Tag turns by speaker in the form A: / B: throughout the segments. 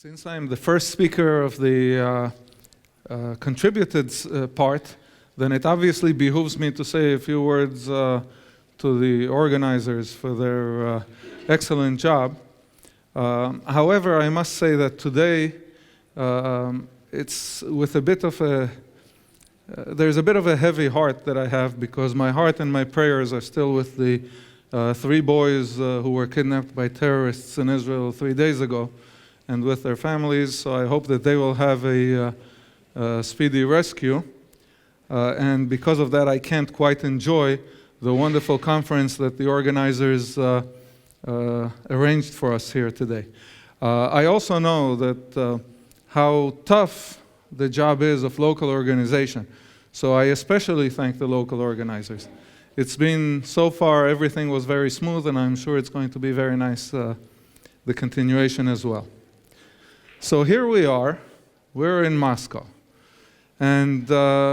A: Since I'm the first speaker of the contributed part, then it obviously behooves me to say a few words to the organizers for their excellent job. However, I must say that today it's with a bit of a there's a bit of a heavy heart that I have, because my heart and my prayers are still with the 3 boys who were kidnapped by terrorists in Israel 3 days ago, and with their families. So I hope that they will have a speedy rescue. And because of that, I can't quite enjoy the wonderful conference that the organizers arranged for us here today. I also know that how tough the job is of local organization. So I especially thank the local organizers. It's been, so far, everything was very smooth, and I'm sure it's going to be very nice, the continuation as well. So here we are. We're in Moscow. And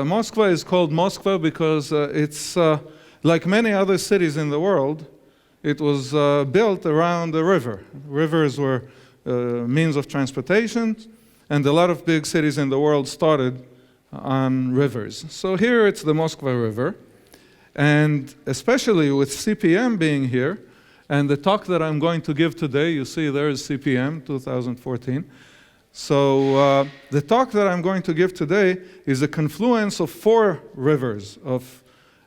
A: Moscow is called Moscow because it's, like many other cities in the world, it was built around a river. Rivers were means of transportation, and a lot of big cities in the world started on rivers. So here it's the Moskva River, and especially with CPM being here, and the talk that I'm going to give today, you see there is CPM 2014. So the talk that I'm going to give today is a confluence of 4 rivers, of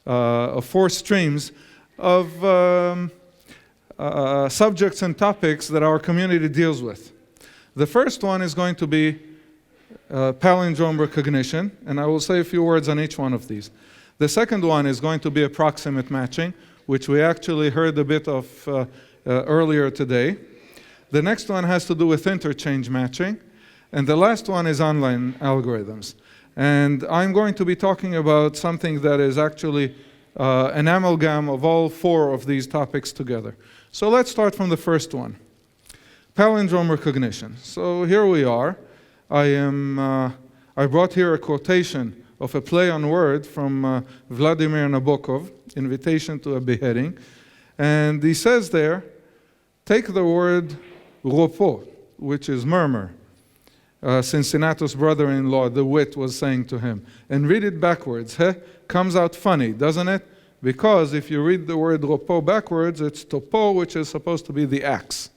A: 4 streams, of subjects and topics that our community deals with. The first one is going to be palindrome recognition, and I will say a few words on each one of these. The second one is going to be approximate matching, which we actually heard a bit of earlier today. The next one has to do with interchange matching, and the last one is online algorithms. And I'm going to be talking about something that is actually an amalgam of all 4 of these topics together. So let's start from the first one. Palindrome recognition. So here we are. I brought here a quotation of a play on word from Vladimir Nabokov, Invitation to a Beheading. And he says there, take the word repos, which is murmur, Cincinnatus' brother-in-law, the wit, was saying to him, and read it backwards. Comes out funny, doesn't it? Because if you read the word repos backwards, it's topo, which is supposed to be the axe.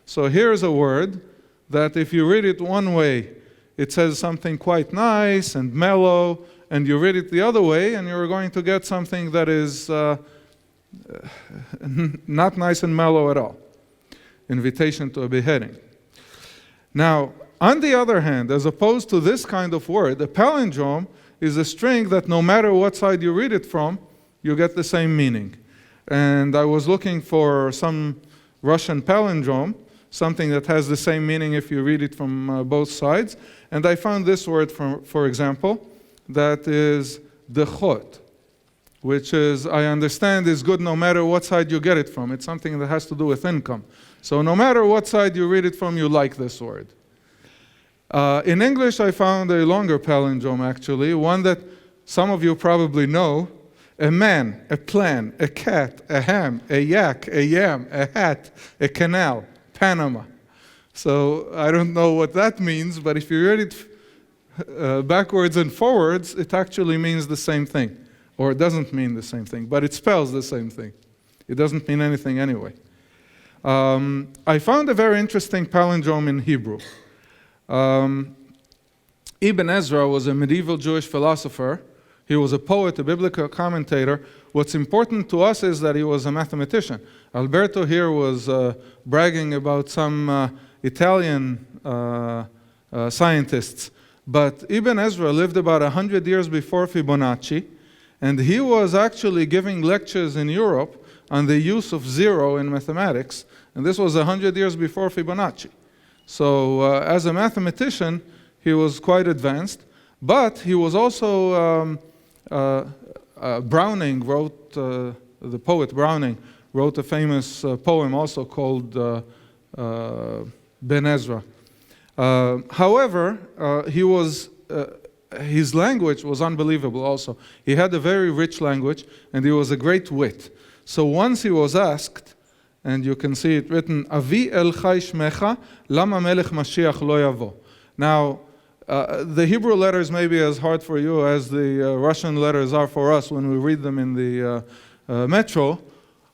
A: So here's a word that if you read it one way, it says something quite nice and mellow, and you read it the other way, and you're going to get something that is not nice and mellow at all. Invitation to a beheading. Now, on the other hand, as opposed to this kind of word, a palindrome is a string that no matter what side you read it from, you get the same meaning. And I was looking for some Russian palindrome, something that has the same meaning if you read it from both sides. And I found this word, for example, that is dechot, which is, I understand, is good no matter what side you get it from. It's something that has to do with income. So no matter what side you read it from, you like this word. In English, I found a longer palindrome, actually, one that some of you probably know. A man, a plan, a cat, a ham, a yak, a yam, a hat, a canal, Panama. So I don't know what that means, but if you read it backwards and forwards, it actually means the same thing. Or it doesn't mean the same thing, but it spells the same thing. It doesn't mean anything anyway. I found a very interesting palindrome in Hebrew. Ibn Ezra was a medieval Jewish philosopher. He was a poet, a biblical commentator. What's important to us is that he was a mathematician. Alberto here was bragging about some Italian scientists. But Ibn Ezra lived about 100 years before Fibonacci, and he was actually giving lectures in Europe on the use of zero in mathematics, and this was 100 years before Fibonacci. So as a mathematician, he was quite advanced, but he was also, Browning wrote, the poet Browning wrote a famous poem also called Ben Ezra. However, his language was unbelievable also. He had a very rich language, and he was a great wit. So once he was asked and you can see it written, Avi el chai shmecha, lama melech Mashiach lo yavo. Now, the Hebrew letters may be as hard for you as the Russian letters are for us when we read them in the metro,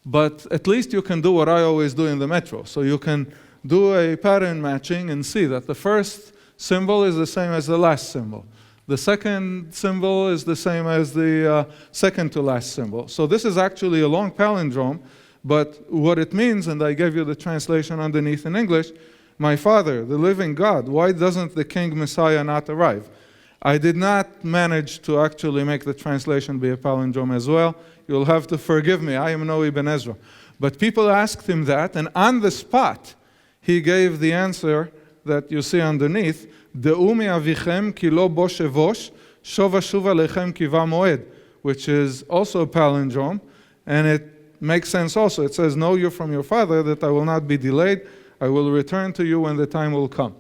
A: but at least you can do what I always do in the metro. So you can do a pattern matching and see that the first symbol is the same as the last symbol. The second symbol is the same as the second to last symbol. So this is actually a long palindrome, but what it means, and I gave you the translation underneath in English, my Father, the living God, why doesn't the King Messiah not arrive? I did not manage to actually make the translation be a palindrome as well. You'll have to forgive me, I am no Ibn Ezra. But people asked him that, and on the spot, he gave the answer that you see underneath, De'umi avichem ki lo bo shevosh, shova shuva lechem kiva moed, which is also a palindrome, and it makes sense also. It says, know you from your father that I will not be delayed, I will return to you when the time will come.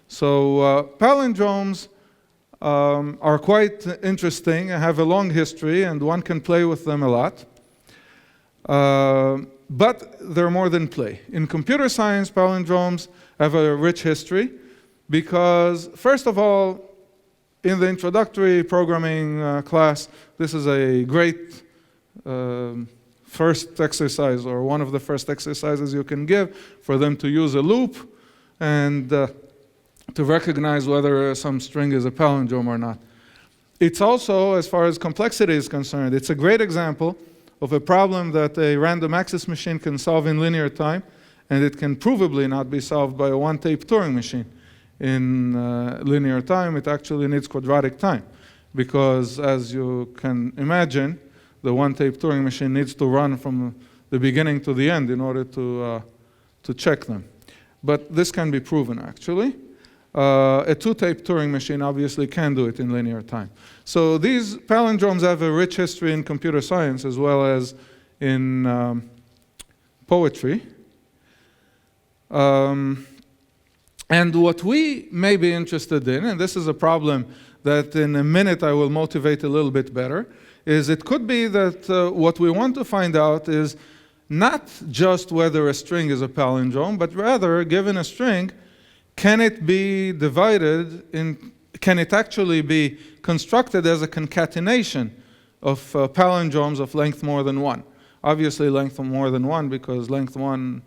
A: So palindromes are quite interesting, have a long history, and one can play with them a lot. But they're more than play. In computer science, palindromes have a rich history because, first of all, in the introductory programming class, this is a great first exercise, or one of the first exercises you can give for them to use a loop and to recognize whether some string is a palindrome or not. It's also, as far as complexity is concerned, it's a great example of a problem that a random access machine can solve in linear time, and it can provably not be solved by a one-tape Turing machine. In linear time, it actually needs quadratic time, because as you can imagine, the one-tape Turing machine needs to run from the beginning to the end in order to check them. But this can be proven, actually. A two-tape Turing machine obviously can do it in linear time. So these palindromes have a rich history in computer science as well as in poetry. And what we may be interested in, and this is a problem that in a minute I will motivate a little bit better, is it could be that what we want to find out is not just whether a string is a palindrome, but rather, given a string, can it be divided in, can it actually be constructed as a concatenation of palindromes of length more than one? Obviously length of more than one, because length one,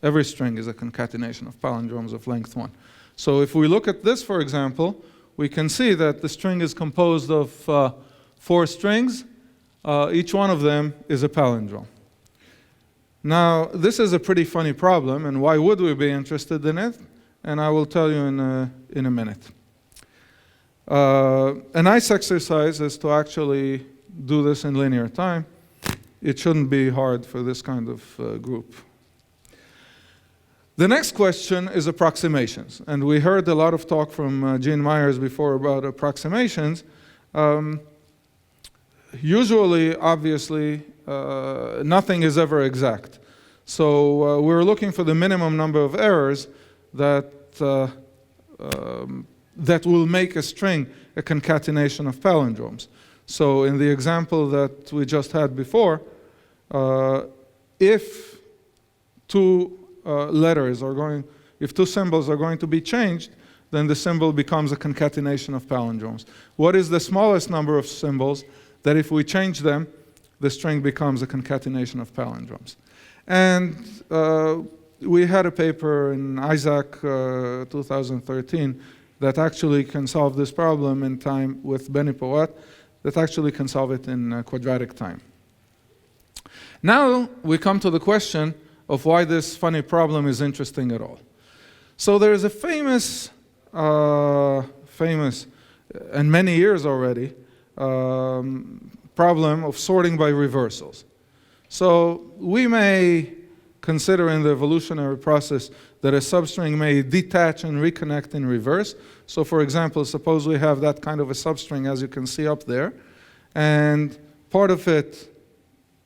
A: every string is a concatenation of palindromes of length one. So if we look at this, for example, we can see that the string is composed of 4 strings. Each one of them is a palindrome. Now, this is a pretty funny problem, and why would we be interested in it? And I will tell you in a minute. A nice exercise is to actually do this in linear time. It shouldn't be hard for this kind of group. The next question is approximations. And we heard a lot of talk from Gene Myers before about approximations. Usually, obviously, nothing is ever exact. So we're looking for the minimum number of errors that that will make a string a concatenation of palindromes. So in the example that we just had before, if two letters are going, if two symbols are going to be changed, then the symbol becomes a concatenation of palindromes. What is the smallest number of symbols that if we change them, the string becomes a concatenation of palindromes? And we had a paper in Isaac 2013 that actually can solve this problem in time with Benny Poat, that actually can solve it in quadratic time. Now we come to the question of why this funny problem is interesting at all. So there is a famous, and many years already, problem of sorting by reversals. So we may consider in the evolutionary process that a substring may detach and reconnect in reverse. So for example, suppose we have that kind of a substring as you can see up there, and part of it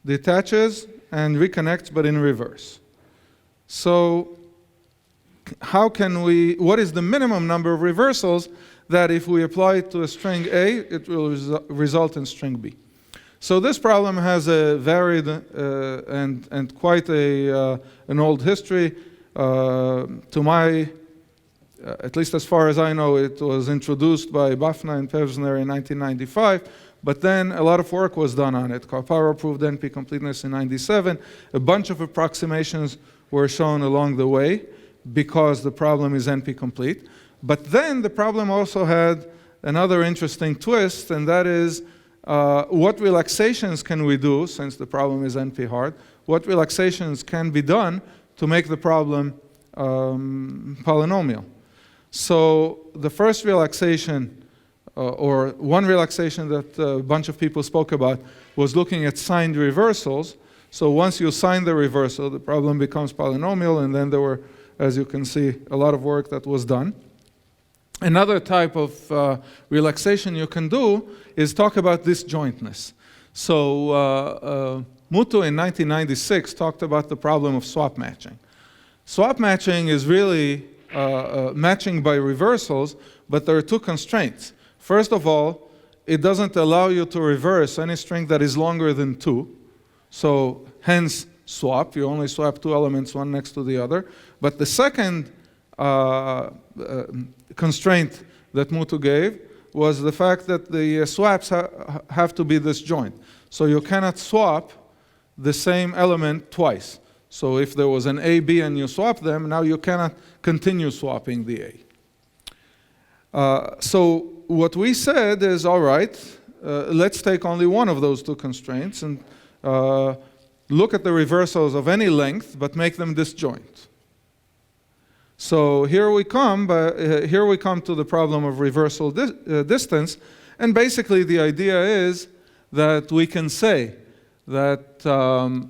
A: detaches and reconnects but in reverse. So how can we, what is the minimum number of reversals that if we apply it to a string A, it will result in string B? So this problem has a varied and quite an old history. To my, at least as far as I know, it was introduced by Bafna and Pevsner in 1995, but then a lot of work was done on it. Karparo proved NP completeness in 97. A bunch of approximations were shown along the way because the problem is NP complete. But then the problem also had another interesting twist, and that is what relaxations can we do, since the problem is NP hard? What relaxations can be done to make the problem polynomial? So the first relaxation, or one relaxation that a bunch of people spoke about, was looking at signed reversals. So once you sign the reversal, the problem becomes polynomial, and then there were, as you can see, a lot of work that was done. Another type of relaxation you can do is talk about disjointness. So Mutu in 1996 talked about the problem of swap matching. Swap matching is really matching by reversals, but there are two constraints. First of all, it doesn't allow you to reverse any string that is longer than 2. So hence swap, you only swap two elements one next to the other. But the second constraint that Mutu gave was the fact that the swaps have to be disjoint. So you cannot swap the same element twice. So if there was an A, B, and you swap them, now you cannot continue swapping the A. So what we said is, all right, let's take only one of those two constraints and look at the reversals of any length, but make them disjoint. So here we come to the problem of reversal distance, and basically the idea is that we can say that the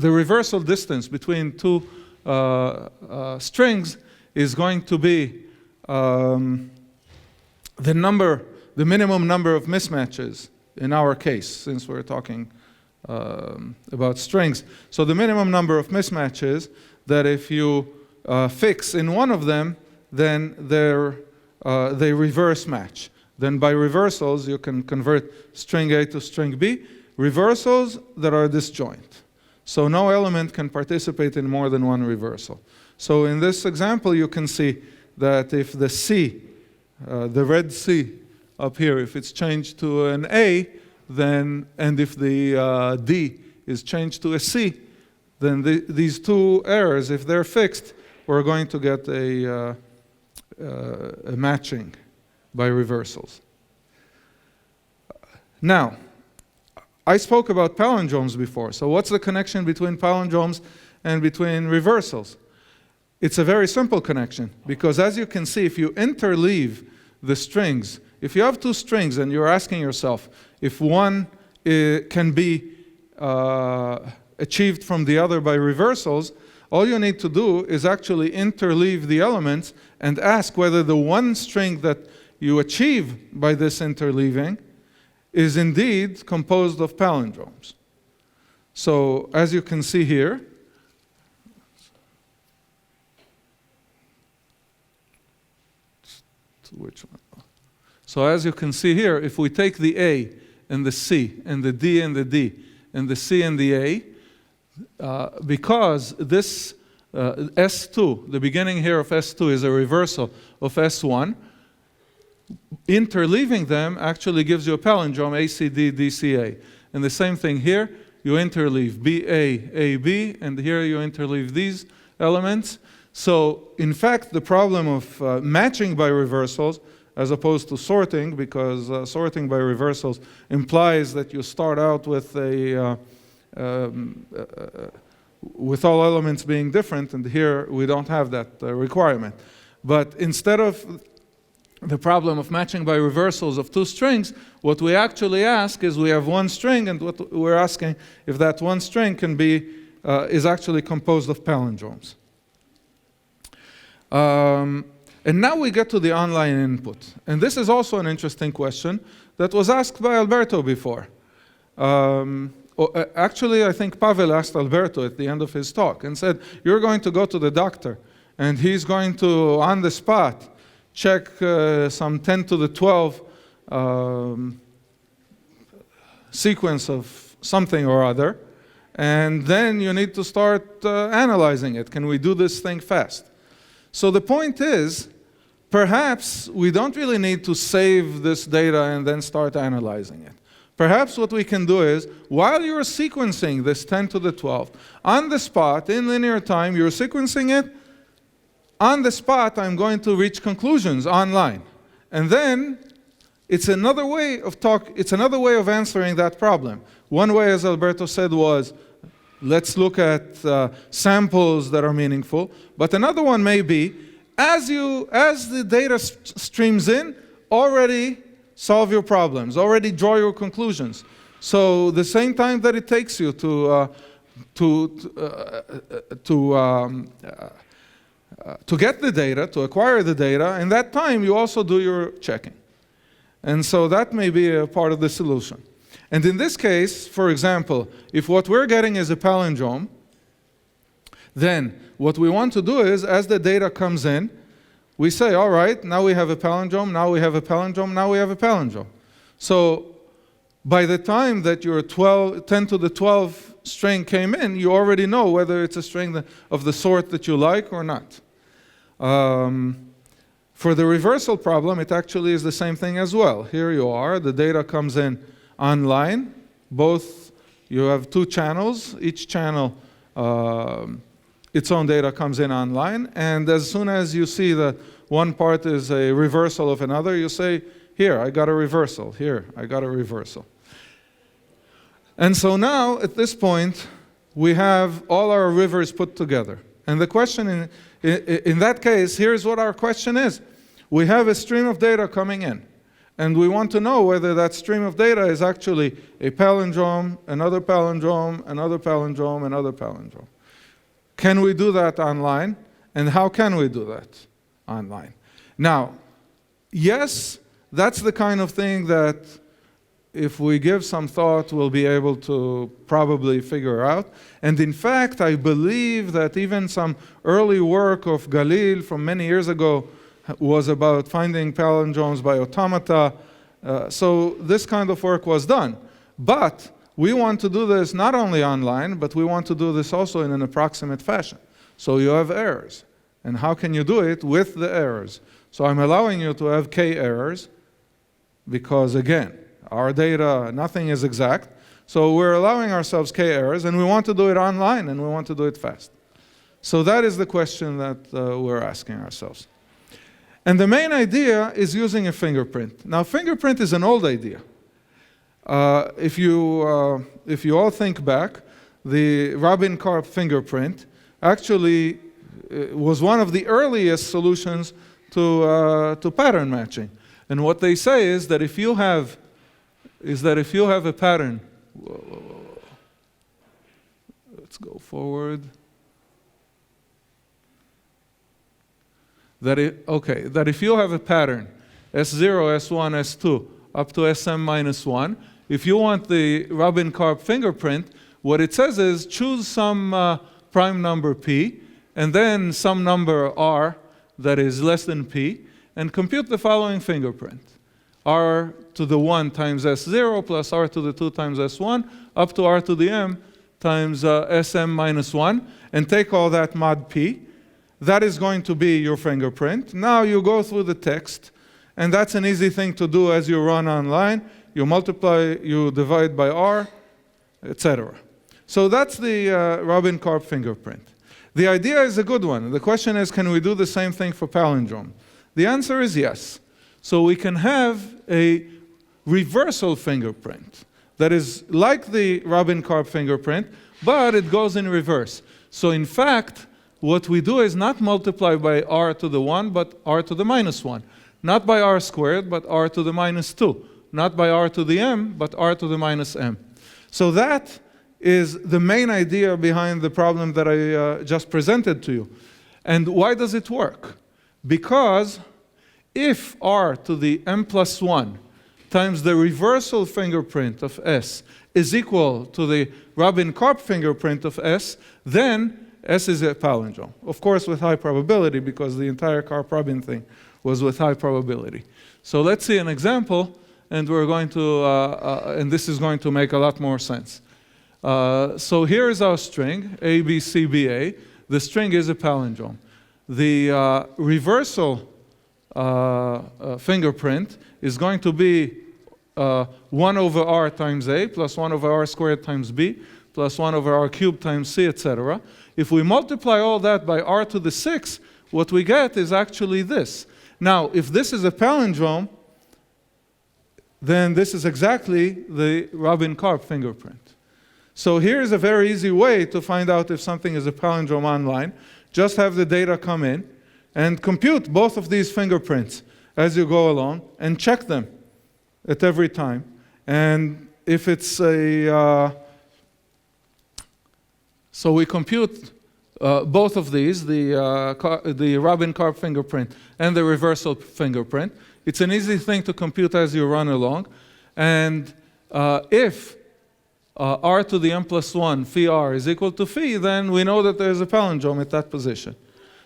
A: reversal distance between two strings is going to be the minimum number of mismatches in our case, since we're talking about strings. So the minimum number of mismatches that if you fix in one of them, then they reverse match. Then by reversals, you can convert string A to string B. Reversals that are disjoint. So no element can participate in more than one reversal. So in this example, you can see that if the C, the red C up here, if it's changed to an A, then, and if the D is changed to a C, then these two errors, if they're fixed, we're going to get a matching by reversals. Now, I spoke about palindromes before. So what's the connection between palindromes and between reversals? It's a very simple connection, because as you can see, if you interleave the strings, if you have two strings and you're asking yourself if one can be achieved from the other by reversals, all you need to do is actually interleave the elements and ask whether the one string that you achieve by this interleaving is indeed composed of palindromes. So as you can see here, which one? So as you can see here, if we take the A and the C and the D and the D and the C and the A, because this S2, the beginning here of S2 is a reversal of S1, interleaving them actually gives you a palindrome ACD, DCA. And the same thing here, you interleave BA, AB, and here you interleave these elements. So in fact, the problem of matching by reversals as opposed to sorting, because sorting by reversals implies that you start out with with all elements being different, and here we don't have that requirement. But instead of the problem of matching by reversals of two strings, what we actually ask is we have one string, and what we're asking if that one string can be is actually composed of palindromes. And now we get to the online input. And this is also an interesting question that was asked by Alberto before. Actually, I think Pavel asked Alberto at the end of his talk and said, you're going to go to the doctor, and he's going to, on the spot, check some 10 to the 12 sequence of something or other, and then you need to start analyzing it. Can we do this thing fast? So the point is, perhaps we don't really need to save this data and then start analyzing it. Perhaps what we can do is, while you're sequencing this 10 to the 12, on the spot, in linear time, you're sequencing it, on the spot, I'm going to reach conclusions online. And then, it's another way of answering that problem. One way, as Alberto said, was, let's look at samples that are meaningful. But another one may be, as the data streams in, already solve your problems, already draw your conclusions. So the same time that it takes you to get the data, to acquire the data, in that time you also do your checking. And so that may be a part of the solution. And in this case, for example, if what we're getting is a palindrome, then what we want to do is, as the data comes in, we say, all right, now we have a palindrome, now we have a palindrome, now we have a palindrome. So by the time that your 10 to the 12 string came in, you already know whether it's a string of the sort that you like or not. For the reversal problem, it actually is the same thing as well. Here you are, the data comes in online. You have two channels. Each channel, its own data comes in online. And as soon as you see that one part is a reversal of another, you say, here, I got a reversal. Here, I got a reversal. And so now, at this point, we have all our rivers put together. And the question in that case, here's what our question is. We have a stream of data coming in. And we want to know whether that stream of data is actually a palindrome, another palindrome, another palindrome, another palindrome. Can we do that online? And how can we do that online? Now, yes, that's the kind of thing that if we give some thought, we'll be able to probably figure out. And in fact, I believe that even some early work of Galil from many years ago was about finding palindromes by automata. So this kind of work was done. But we want to do this not only online, but we want to do this also in an approximate fashion. So you have errors. And how can you do it with the errors? So I'm allowing you to have k errors because, again, our data, nothing is exact. So we're allowing ourselves k errors, and we want to do it online, and we want to do it fast. So that is the question that we're asking ourselves. And the main idea is using a fingerprint. Now, fingerprint is an old idea. If you all think back, the Robin Karp fingerprint actually was one of the earliest solutions to pattern matching. And what they say is that if you have a pattern, let's go forward. That if you have a pattern, S0, S1, S2, up to SM-1, if you want the Robin Karp fingerprint, what it says is choose some prime number P, and then some number R that is less than P, and compute the following fingerprint. R to the 1 times S0 plus R to the 2 times S1, up to R to the M times SM-1, and take all that mod P. That is going to be your fingerprint. Now you go through the text, and that's an easy thing to do as you run online. You multiply, you divide by R, etc. So that's the Robin Karp fingerprint. The idea is a good one. The question is, can we do the same thing for palindrome? The answer is yes. So we can have a reversal fingerprint that is like the Robin Karp fingerprint, but it goes in reverse. So in fact, what we do is not multiply by R to the 1, but R to the -1. Not by R squared, but R to the -2. Not by R to the M, but R to the -M. So that is the main idea behind the problem that I just presented to you. And why does it work? Because if R to the M+1 times the reversal fingerprint of S is equal to the Robin Karp fingerprint of S, then S is a palindrome. Of course, with high probability, because the entire Karp-Robin thing was with high probability. So let's see an example, and we're going to, and this is going to make a lot more sense. So here is our string, A, B, C, B, A. The string is a palindrome. The reversal fingerprint is going to be 1 over r times A plus 1 over r squared times B plus 1 over r cubed times C, etc. If we multiply all that by r to the 6, what we get is actually this. Now, if this is a palindrome, then this is exactly the Robin-Karp fingerprint. So here's a very easy way to find out if something is a palindrome online. Just have the data come in and compute both of these fingerprints as you go along and check them at every time. And if it's a, so we compute both of these, the Robin-Karp fingerprint and the reversal fingerprint. It's an easy thing to compute as you run along. And if r to the n plus 1 phi r is equal to phi, then we know that there's a palindrome at that position.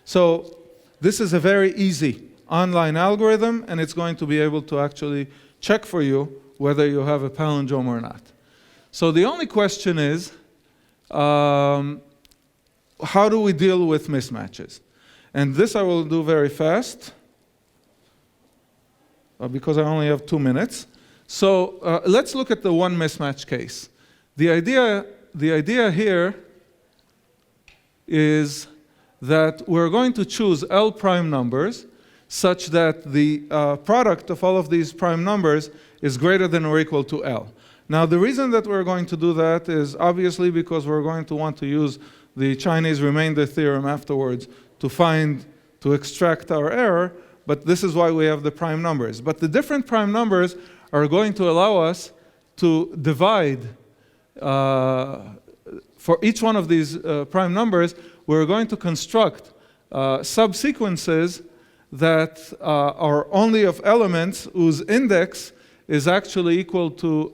A: So this is a very easy online algorithm, and it's going to be able to actually check for you whether you have a palindrome or not. So the only question is, how do we deal with mismatches? And this I will do very fast, because I only have 2 minutes. So let's look at the one mismatch case. The idea here is that we're going to choose L prime numbers such that the product of all of these prime numbers is greater than or equal to L. Now, the reason that we're going to do that is obviously because we're going to want to use the Chinese remainder theorem afterwards to extract our error, but this is why we have the prime numbers. But the different prime numbers are going to allow us to divide. For each one of these prime numbers, we're going to construct subsequences that are only of elements whose index is actually equal to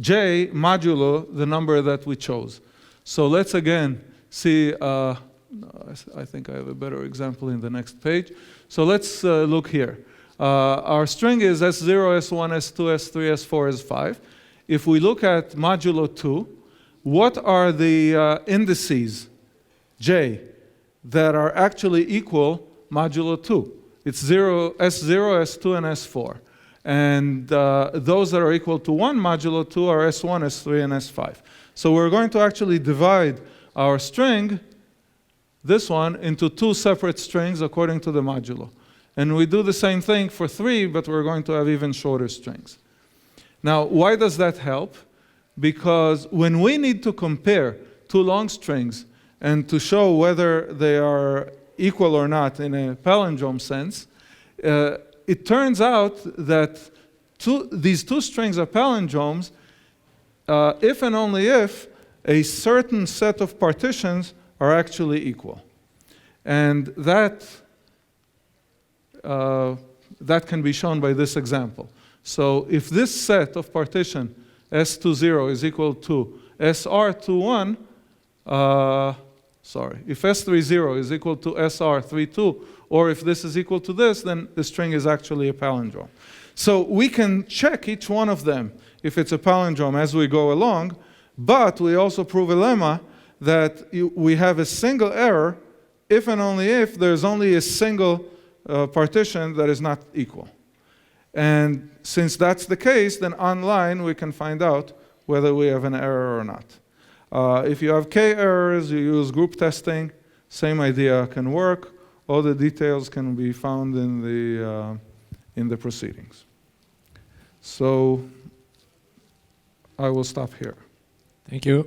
A: j modulo the number that we chose. So let's again see, I think I have a better example in the next page. So let's look here. Our string is S0, S1, S2, S3, S4, S5. If we look at modulo 2, what are the indices, j, that are actually equal modulo 2? It's S0, S2, and S4. And those that are equal to 1 modulo 2 are S1, S3, and S5. So we're going to actually divide our string, this one, into 2 separate strings according to the modulo. And we do the same thing for 3, but we're going to have even shorter strings. Now, why does that help? Because when we need to compare 2 long strings and to show whether they are equal or not in a palindrome sense, it turns out that these 2 strings are palindromes if and only if a certain set of partitions are actually equal. And that can be shown by this example. So if this set of partition S20 is equal to SR21, if S30 is equal to SR32, or if this is equal to this, then the string is actually a palindrome. So we can check each one of them if it's a palindrome as we go along, but we also prove a lemma that we have a single error if and only if there's only a single partition that is not equal. And since that's the case, then online we can find out whether we have an error or not. If you have k errors, you use group testing. Same idea can work. All the details can be found in the proceedings. So I will stop here.
B: Thank you.